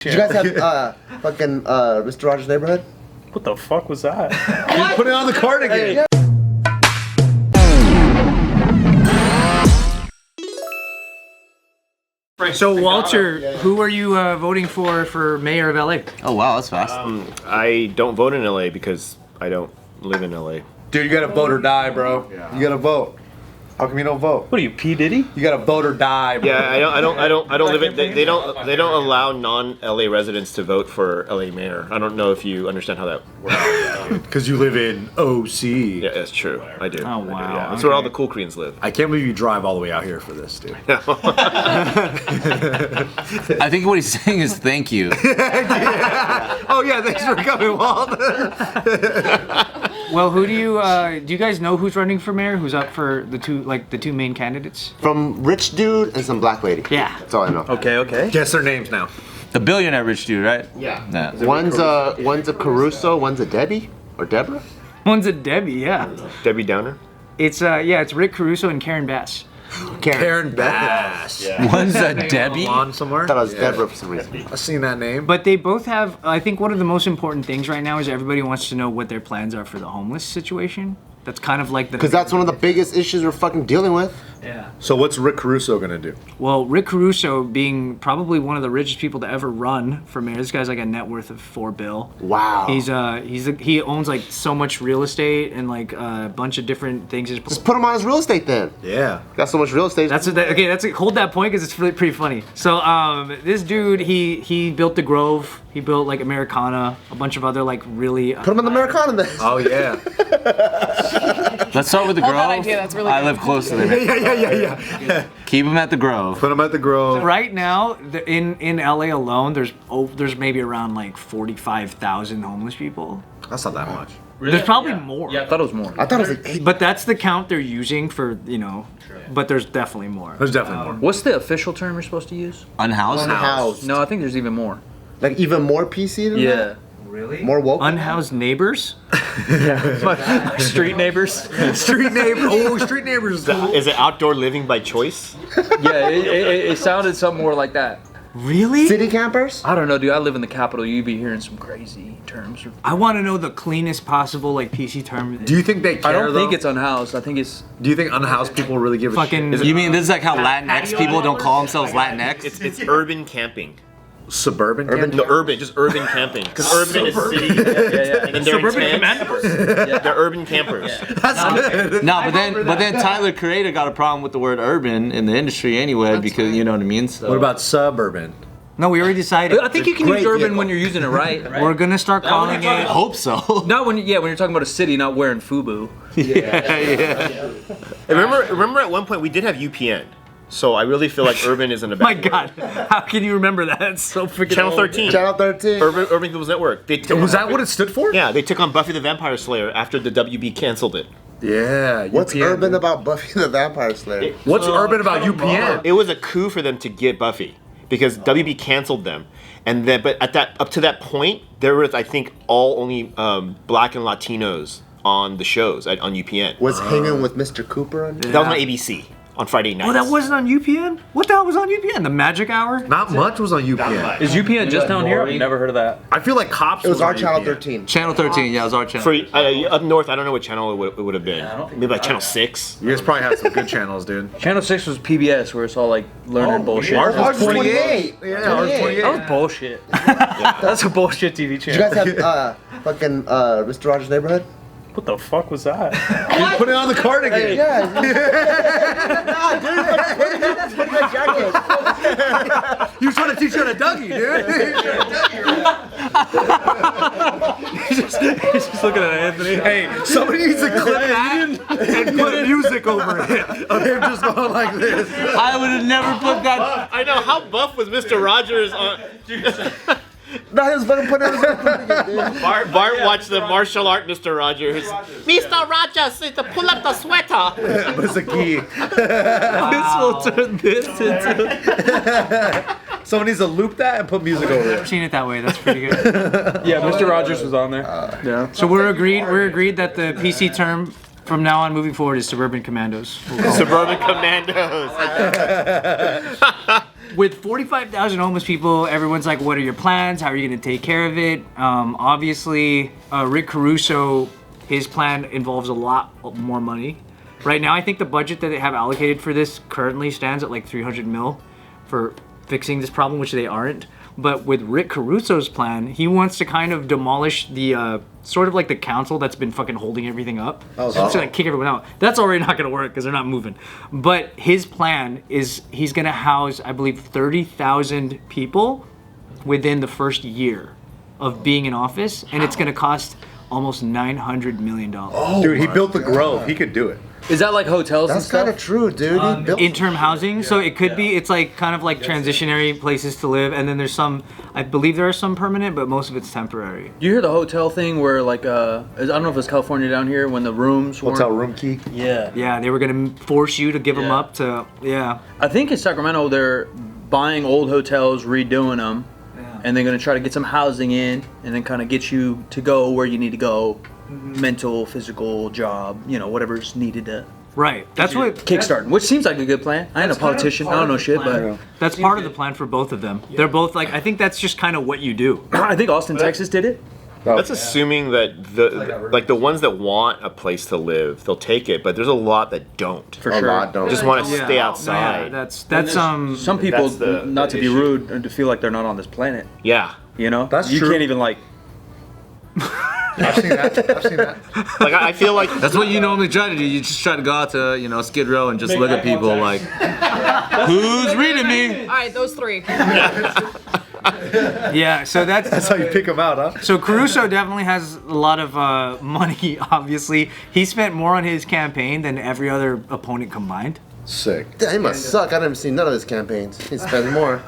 Did you guys have fucking Mr. Rogers' Neighborhood? What the fuck was that? You put it on the card again. Yeah. So Walter, who are you voting for mayor of LA? Oh wow, that's fast. I don't vote in LA because I don't live in LA. Dude, you gotta vote or die, bro. You gotta vote. How come you don't vote? What are you, P Diddy? You gotta vote or die, bro. Yeah, I don't live in. They don't allow non-LA residents to vote for LA mayor. I don't know if you understand how that works. Because you live in OC. Yeah, that's true. I do. Oh, wow. Yeah, that's where all the cool Koreans live. I can't believe you drive all the way out here for this, dude. I think what he's saying is thank you. Oh yeah, thanks for coming, Walt. Well, who do you guys know who's running for mayor? Who's up for the two main candidates? From rich dude and some black lady. Yeah. That's all I know. Okay. Guess their names now. The billionaire rich dude, right? Yeah. Nah. One's a Caruso, one's a Debbie or Deborah. One's a Debbie, yeah. Debbie Downer. It's it's Rick Caruso and Karen Bass. Karen Bass. One's a Debbie. On somewhere? I thought it was Deborah for some reason. I've seen that name. But they both have. I think one of the most important things right now is everybody wants to know what their plans are for the homeless situation. That's kind of like the. Because that's one of the biggest issues we're fucking dealing with. Yeah. So what's Rick Caruso gonna do? Well, Rick Caruso being probably one of the richest people to ever run for mayor. This guy's like a net worth of $4 billion. Wow. He owns like so much real estate and like a bunch of different things. Just put him on his real estate then. Yeah. Got so much real estate. Hold that point because it's really pretty funny. So this dude he built the Grove. He built like Americana, a bunch of other like really. Put him in the Americana then. Oh yeah. Let's start with the Grove. that idea, that's really I good. live close to them. Yeah. Keep him at the Grove. Put them at the Grove. Right now, in LA alone, there's maybe around like 45,000 homeless people. That's not that much. There's probably more. Yeah, I thought it was more. I thought it was like 8. But that's the count they're using for But there's definitely more. There's definitely more. What's the official term you're supposed to use? Unhoused. Unhoused. No, I think there's even more. Like even more PC than that? Really? More woke? Unhoused neighbors? My street neighbors. Street neighbor. Oh, street neighbors. Is it outdoor living by choice? Yeah, it sounded something more like that. Really? City campers? I don't know, dude. I live in the capital. You'd be hearing some crazy terms. I want to know the cleanest possible like PC term. Do you think they care? I don't think though? it's unhoused. I think it's. Do you think unhoused people really give a Fucking. shit? You mean this is like how Latinx people don't call themselves Latinx? It's urban camping. Suburban? No, urban, just urban camping. Because urban is city. Yeah. And then they're Suburban in tents. commandos? They're urban campers. That's good. No, but then Tyler Creator got a problem with the word urban in the industry anyway because you know what I mean. So. What about suburban? No, we already decided. I think you can use urban when you're using it right. We're gonna start calling I it. hope so. Not when you're talking about a city, not wearing FUBU. Yeah. Remember at one point we did have UPN. So I really feel like urban isn't a bad My word. God, how can you remember that? It's so freaking Channel old. 13. Channel 13. Urban People's Network. Was that what it stood for? Yeah, they took on Buffy the Vampire Slayer after the WB canceled it. Yeah. What's UPN. urban about Buffy the Vampire Slayer? What's urban about UPN? It was a coup for them to get Buffy because WB canceled them. And then, but up to that point, there was, I think, only black and Latinos on the shows on UPN. Was hanging with Mr. Cooper on That was on ABC on Friday nights. Oh, that wasn't on UPN? What the hell was on UPN? The Magic Hour? Not much was on UPN. Is UPN just down here? I've never heard of that. I feel like Cops It was our on Channel UPN. 13. Channel 13, yeah, it was our channel. For up north, I don't know what channel it would have been. Maybe like Channel 6. You guys probably had some good channels, dude. Channel 6 was PBS, where it's all like learning bullshit. Ours was Ours was 28. 28. Yeah, ours was 28. That was bullshit. That's a bullshit TV Did you channel. guys have fucking Mr. Rogers' Neighborhood? What the fuck was that? You put it on the card again. Yeah. Nah, dude. Put my jacket. You were trying to teach her how to Dougie, dude. He's just looking at Anthony. Hey, somebody needs to clip that and put music over it of him just going like this. I would have never put that. I know, how buff was Mr. Rogers on... No, he was fucking putting it on dude. Bart watched the martial art Mr. Rogers. Mr. Rogers, to pull up the sweater. But it's a key. This will turn this into. Someone needs to loop that and put music over I've it. seen it that way. That's pretty good. Yeah, Mr. Rogers was on there. Yeah. So we're agreed that the PC term from now on moving forward is suburban commandos. Suburban Commandos. with 45,000 homeless people, everyone's like, what are your plans? How are you going to take care of it? Obviously, Rick Caruso, his plan involves a lot more money. Right now, I think the budget that they have allocated for this currently stands at like 300 mil for fixing this problem, which they aren't. But with Rick Caruso's plan, he wants to kind of demolish the sort of like the council that's been fucking holding everything up. So to like kick everyone out. That's already not gonna work because they're not moving. But his plan is he's gonna house, I believe, 30,000 people within the first year of being in office, and it's gonna cost almost $900 million. Dude, he built the Grove. He could do it. Is that like hotels and That's stuff? kind of true, dude. He built Interim housing, so it could be, it's like kind of like transitionary places to live, and then there's some, I believe there are some permanent, but most of it's temporary. You hear the hotel thing where like I don't know if it's California down here when the rooms weren't- Hotel room key. Yeah. Yeah, they were gonna force you to give them Yeah. up to, yeah. I think in Sacramento they're buying old hotels, redoing them, and they're gonna try to get some housing in, and then kind of get you to go where you need to go, mental, physical, job, whatever's needed to Right, that's what, kickstart. Which seems like a good plan. I ain't a politician. I don't know shit, but that's part of the plan for both of them. They're both like, I think that's just kind of what you do. I think Austin, Texas did it. That's assuming that the ones that want a place to live, they'll take it, but there's a lot that don't. For a sure. lot, don't. Just want to Yeah. stay Yeah, outside. that's Some people, That's the not to be issue. rude, and to feel like they're not on this planet. Yeah. That's you true. can't even like. I've seen that. Like I feel like That's what you normally try to do. You just try to go out to, Skid Row and just look at people like, who's reading me? All right, those three. yeah, so That's how you pick them out, huh? So Caruso definitely has a lot of money, obviously. He spent more on his campaign than every other opponent combined. Sick. Yeah, he must suck. I didn't see none of his campaigns. He spends more.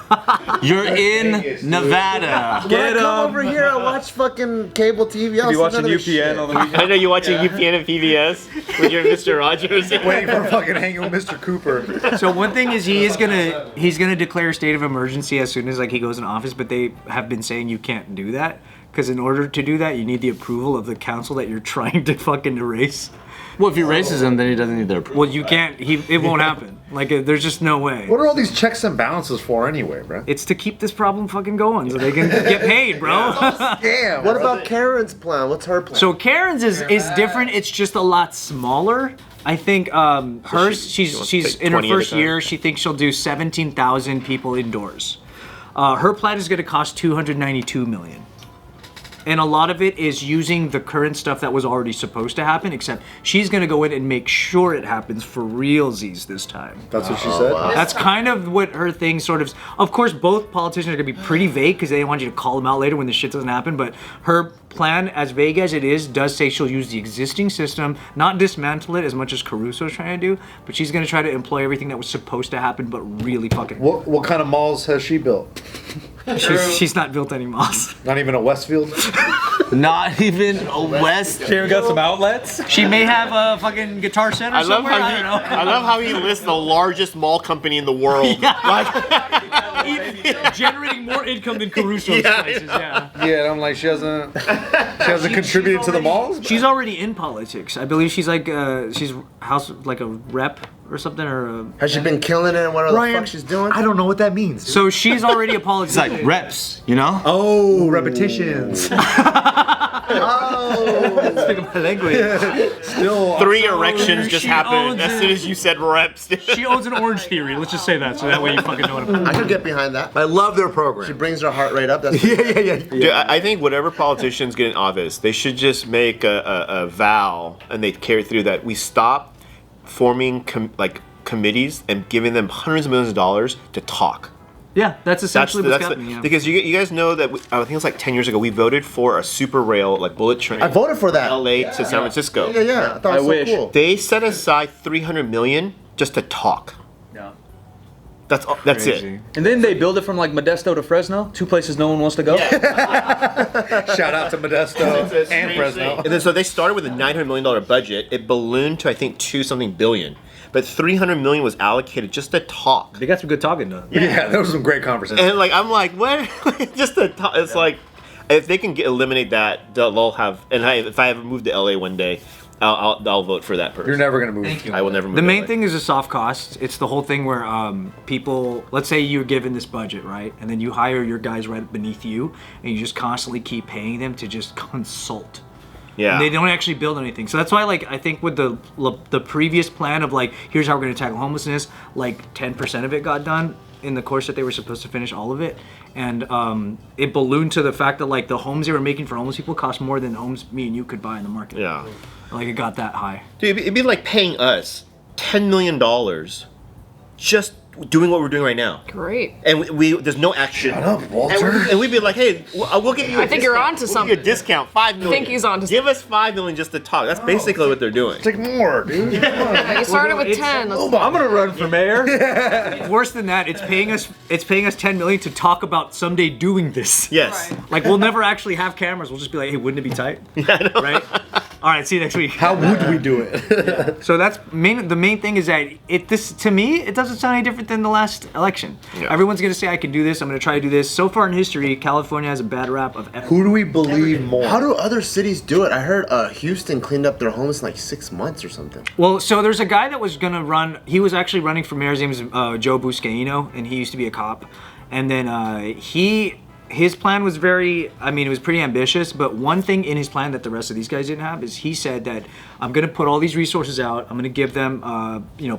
You're in Nevada. When I come over here, I watch fucking cable TV. I You don't see watching none of this UPN shit. on the weekend? I know you're watching UPN and PBS with your Mr. Rogers. Waiting for fucking hanging with Mr. Cooper. So one thing is he's gonna declare a state of emergency as soon as like he goes in office, but they have been saying you can't do that because in order to do that you need the approval of the council that you're trying to fucking erase. Well, if he races him, then he doesn't need their approval. Well, you can't. It won't happen. Like there's just no way. What are all these checks and balances for anyway, bro? It's to keep this problem fucking going so they can get paid, bro. Damn. What about Karen's plan? What's her plan? So Karen's is different. It's just a lot smaller. I think hers. she She's wants to take in her 20 at a first time. year. She thinks she'll do 17,000 people indoors. Her plan is going to cost $292 million. And a lot of it is using the current stuff that was already supposed to happen, except she's going to go in and make sure it happens for realsies this time. That's what she said? That's kind of what her thing sort of course, both politicians are going to be pretty vague because they don't want you to call them out later when the shit doesn't happen, but her plan, as vague as it is, does say she'll use the existing system, not dismantle it as much as Caruso's trying to do, but she's going to try to employ everything that was supposed to happen, but really fucking... What kind of malls has she built? She's not built any malls. Not even a Westfield? Not even a West. Here we got some outlets. She may have a fucking Guitar Center I love somewhere, how I don't know. I love how he lists the largest mall company in the world. Generating more income than Caruso's places, yeah. Yeah, I'm like, she hasn't contributed to the malls? She's already in politics. I believe she's like she's like a rep or something Has she been killing it and whatever the fuck she's doing? I don't know what that means. So she's already a It's politician. like reps, you know? Oh, repetitions. language. Still. 3 erections just she happened owns as it. soon as you said reps. She owns an Orange Theory. Let's just say that, so that way you fucking know what I'm. I could get behind that. I love their She program. brings her heart rate up. That's Yeah. Dude, I think whatever politicians get in office, they should just make a vow, and they carry through that. We stop forming committees and giving them hundreds of millions of dollars to talk. Yeah, that's essentially what's happening. Yeah. Because you guys know that I think it was like 10 years ago we voted for a super rail like bullet train. I voted for that. LA to San Francisco. Yeah. I thought it was wish. so cool. They set aside $300 million just to talk. Yeah. That's it. And then they build it from like Modesto to Fresno, 2 places no one wants to go. Shout out to Modesto and Fresno. And then so they started with a $900 million budget. It ballooned to I think 2-something billion. But $300 million was allocated just to talk. They got some good talking done. Yeah, there was some great conversations. And I'm like, what? Just to talk. It's like, if they can eliminate that, they'll have. And if I ever move to LA one day, I'll vote for that person. You're never gonna move. Thank you. I will never move. The to main LA. thing is a soft cost. It's the whole thing where people, let's say you're given this budget, right? And then you hire your guys right beneath you, and you just constantly keep paying them to just consult. Yeah. They don't actually build anything. So that's why, like, I think with the previous plan of, like, here's how we're going to tackle homelessness, like, 10% of it got done in the course that they were supposed to finish all of it. And it ballooned to the fact that, like, the homes they were making for homeless people cost more than homes me and you could buy in the market. Yeah. Like, it got that high. Dude, it'd be like paying us $10 million just doing what we're doing right now. Great. And we there's no action. Shut up, Walter. And we'd be like, hey, we'll give you a I think you're discount. onto We'll something. give you a discount, $5 million. I think he's onto Give us $5 million just to talk. That's basically what they're doing. Take more, dude. Yeah, you started with 10. Let's I'm gonna run for mayor. Worse than that, it's paying us $10 million to talk about someday doing this. Yes. Right. Like, we'll never actually have cameras. We'll just be like, hey, wouldn't it be tight? Yeah, I know. Right? All right, see you next week. How would we do it? So that's the main thing is that to me, it doesn't sound any different than the last election. Yeah. Everyone's gonna say I can do this. I'm gonna try to do this. So far in history, California has a bad rap of Who do we believe more? How do other cities do it? I heard Houston cleaned up their homeless in like 6 months or something. Well, so there's a guy that was gonna run. He was actually running for mayor. His name is Joe Buscaino, and he used to be a cop. And then his plan was it was pretty ambitious. But one thing in his plan that the rest of these guys didn't have is he said that I'm gonna put all these resources out. I'm gonna give them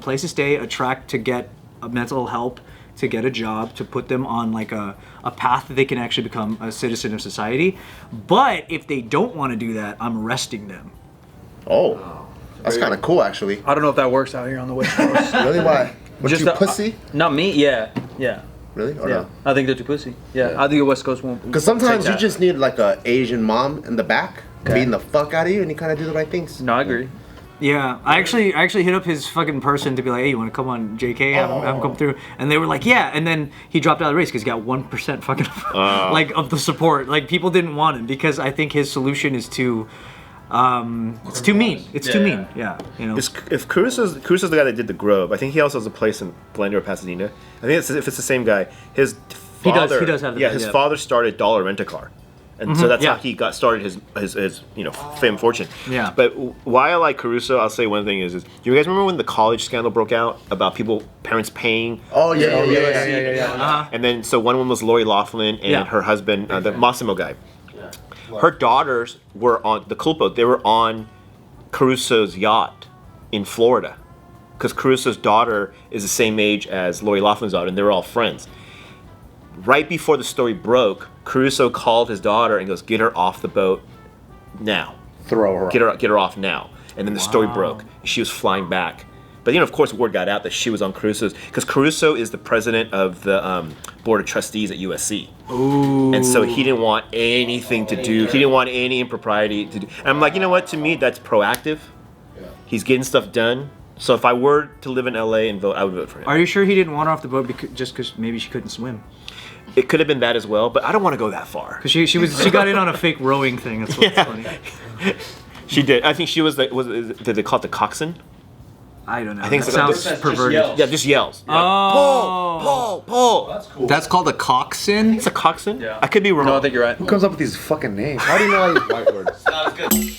place to stay, a track to get mental help, to get a job, to put them on like a path that they can actually become a citizen of society. But if they don't want to do that, I'm arresting them. Oh, that's kind of cool actually. I don't know if that works out here on the West Coast. Really? Why? What, Just you a- pussy? Not me. Yeah. Really? Or Yeah. no? I think they're too pussy. Yeah. Yeah. I think the West Coast won't. Because sometimes take you that. just need like a Asian mom in the back Okay. beating the fuck out of you, and you kind of do the right things. No, I agree. Yeah, I actually hit up his fucking person to be like, hey, you want to come on JK, have him come through? And they were like, yeah. And then he dropped out of the race because he got 1% fucking of the support. Like, people didn't want him because I think his solution is too, it's too mean. It's too mean. Yeah, you know. If Caruso's the guy that did the Grove, I think he also has a place in Glendale or Pasadena. I think if it's the same guy, his He does father, have the yeah, guy, his yeah. father started Dollar Rent-A-Car. And so that's yeah. how he got started his fame and fortune. Yeah. But why I like Caruso, I'll say one thing is do you guys remember when the college scandal broke out about parents paying? Oh yeah. Uh-huh. And then so one was Lori Loughlin and Yeah. her husband, the Massimo guy. Her daughters were on the culpo. They were on Caruso's yacht in Florida, because Caruso's daughter is the same age as Lori Loughlin's daughter, and they were all friends. Right before the story broke, Caruso called his daughter and goes, "Get her off the boat now. Throw her. Get her off now." And then the story broke. She was flying back. But of course, word got out that she was on Caruso's, because Caruso is the president of the board of trustees at USC. Ooh. And so he didn't want anything to do. He didn't want any impropriety to do. And I'm like, you know what? To me, that's proactive. He's getting stuff done. So if I were to live in LA and vote, I would vote for him. Are you sure he didn't want her off the boat just because maybe she couldn't swim? It could have been that as well, but I don't want to go that far. Because she got in on a fake rowing thing. That's what's funny. She did. I think she was did they call it the coxswain? I don't know. I think That so. sounds Just perverted. yells. Yeah, just yells. Yeah. Paul. That's cool. That's called a coxswain. It's a coxswain? Yeah. I could be wrong. No, I think you're right. Who comes up with these fucking names? How do you know all these white words? Not as good.